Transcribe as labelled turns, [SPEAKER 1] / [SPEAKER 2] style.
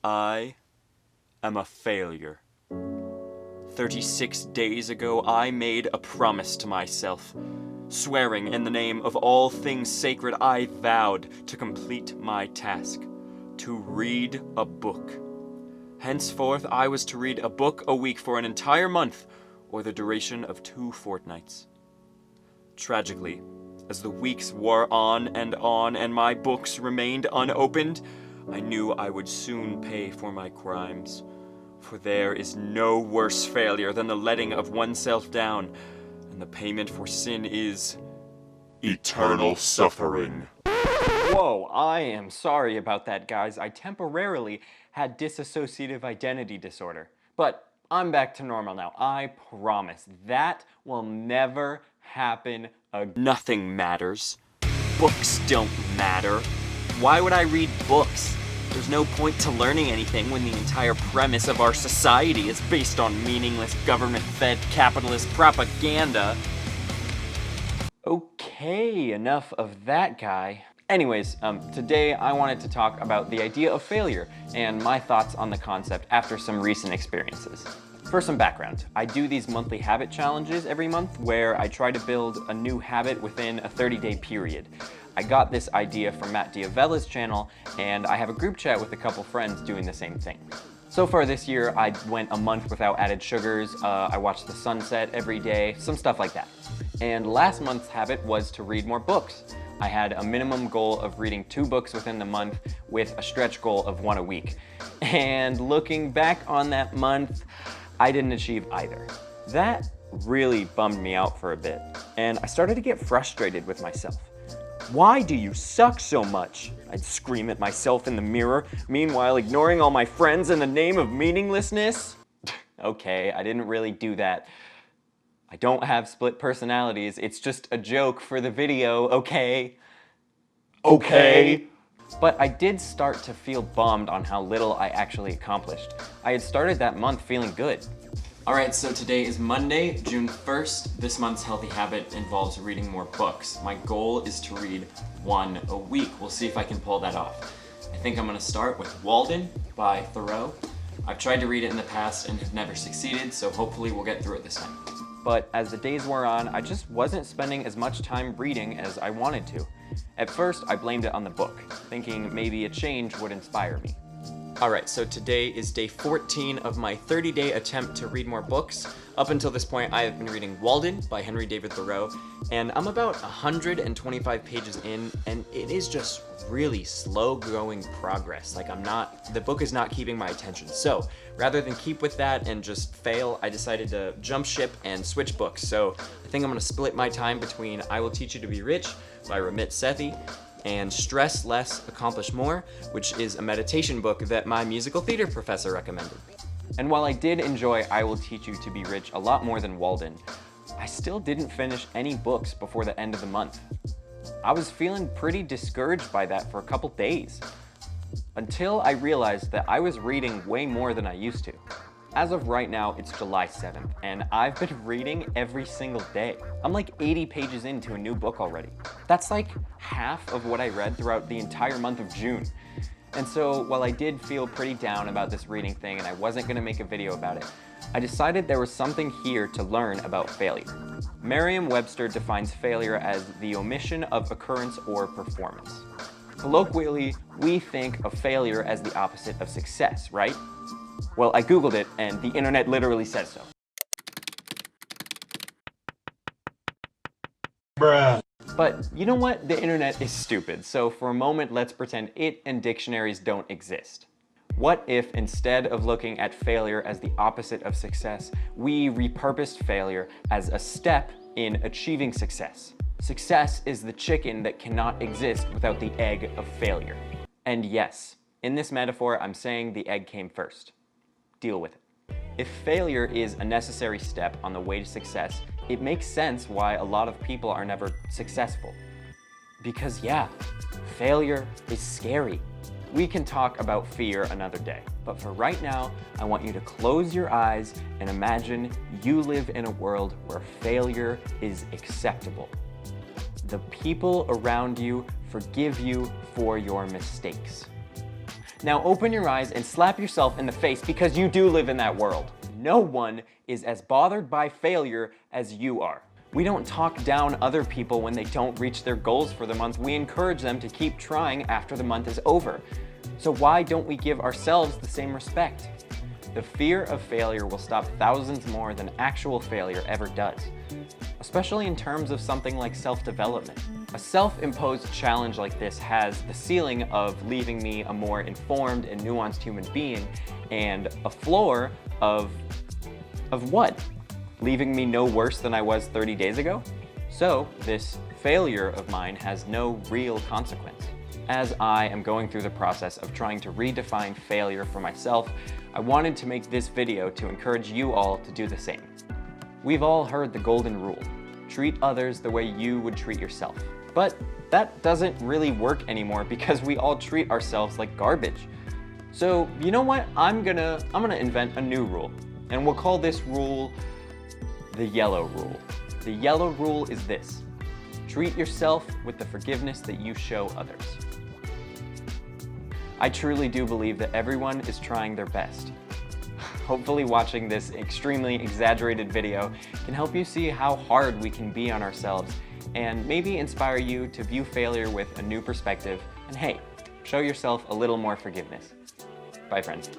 [SPEAKER 1] I am a failure. 36 days ago, I made a promise to myself. Swearing in the name of all things sacred, I vowed to complete my task, to read a book. Henceforth, I was to read a book a week for an entire month, or the duration of 2 fortnights. Tragically, as the weeks wore on, and my books remained unopened, I knew I would soon pay for my crimes. For there is no worse failure than the letting of oneself down, and the payment for sin is eternal suffering.
[SPEAKER 2] Whoa, I am sorry about that, guys. I temporarily had dissociative identity disorder. But I'm back to normal now. I promise. That will never happen again.
[SPEAKER 1] Nothing matters. Books don't matter. Why would I read books? There's no point to learning anything when the entire premise of our society is based on meaningless government-fed capitalist propaganda.
[SPEAKER 2] Okay, enough of that guy. Anyways, today I wanted to talk about the idea of failure and my thoughts on the concept after some recent experiences. For some background, I do these monthly habit challenges every month where I try to build a new habit within a 30-day period. I got this idea from Matt Diavella's channel, and I have a group chat with a couple friends doing the same thing. So far this year, I went a month without added sugars, I watched the sunset every day, some stuff like that. And last month's habit was to read more books. I had a minimum goal of reading 2 books within the month with a stretch goal of 1 a week. And looking back on that month, I didn't achieve either. That really bummed me out for a bit, and I started to get frustrated with myself. Why do you suck so much? I'd scream at myself in the mirror, meanwhile ignoring all my friends in the name of meaninglessness. Okay, I didn't really do that. I don't have split personalities, it's just a joke for the video, okay? Okay. But I did start to feel bummed on how little I actually accomplished. I had started that month feeling good. Alright, so today is Monday, June 1st. This month's healthy habit involves reading more books. My goal is to read 1 a week. We'll see if I can pull that off. I think I'm going to start with Walden by Thoreau. I've tried to read it in the past and have never succeeded, so hopefully we'll get through it this time. But as the days wore on, I just wasn't spending as much time reading as I wanted to. At first, I blamed it on the book, thinking maybe a change would inspire me. Alright, so today is day 14 of my 30-day attempt to read more books. Up until this point, I have been reading Walden by Henry David Thoreau, and I'm about 125 pages in, and it is just really slow-going progress. Like, the book is not keeping my attention. So, rather than keep with that and just fail, I decided to jump ship and switch books. So, I think I'm going to split my time between I Will Teach You to Be Rich by Ramit Sethi and Stress Less, Accomplish More, which is a meditation book that my musical theater professor recommended. And while I did enjoy I Will Teach You to Be Rich a lot more than Walden, I still didn't finish any books before the end of the month. I was feeling pretty discouraged by that for a couple days, until I realized that I was reading way more than I used to. As of right now, it's July 7th, and I've been reading every single day. I'm like 80 pages into a new book already. That's like half of what I read throughout the entire month of June. And so while I did feel pretty down about this reading thing and I wasn't gonna make a video about it, I decided there was something here to learn about failure. Merriam-Webster defines failure as the omission of occurrence or performance. Colloquially, we think of failure as the opposite of success, right? Well, I googled it, and the internet literally says so.
[SPEAKER 3] Bruh.
[SPEAKER 2] But you know what? The internet is stupid, so for a moment, let's pretend it and dictionaries don't exist. What if, instead of looking at failure as the opposite of success, we repurposed failure as a step in achieving success? Success is the chicken that cannot exist without the egg of failure. And yes, in this metaphor, I'm saying the egg came first. Deal with it. If failure is a necessary step on the way to success, it makes sense why a lot of people are never successful. Because yeah, failure is scary. We can talk about fear another day, but for right now, I want you to close your eyes and imagine you live in a world where failure is acceptable. The people around you forgive you for your mistakes. Now open your eyes and slap yourself in the face because you do live in that world. No one is as bothered by failure as you are. We don't talk down other people when they don't reach their goals for the month. We encourage them to keep trying after the month is over. So why don't we give ourselves the same respect? The fear of failure will stop thousands more than actual failure ever does, especially in terms of something like self-development. A self-imposed challenge like this has the ceiling of leaving me a more informed and nuanced human being, and a floor of what? Leaving me no worse than I was 30 days ago? So this failure of mine has no real consequence. As I am going through the process of trying to redefine failure for myself, I wanted to make this video to encourage you all to do the same. We've all heard the golden rule: treat others the way you would treat yourself. But that doesn't really work anymore because we all treat ourselves like garbage. So you know what? I'm gonna invent a new rule, and we'll call this rule the yellow rule. The yellow rule is this: treat yourself with the forgiveness that you show others. I truly do believe that everyone is trying their best. Hopefully watching this extremely exaggerated video can help you see how hard we can be on ourselves and maybe inspire you to view failure with a new perspective, and hey, show yourself a little more forgiveness. Bye, friends.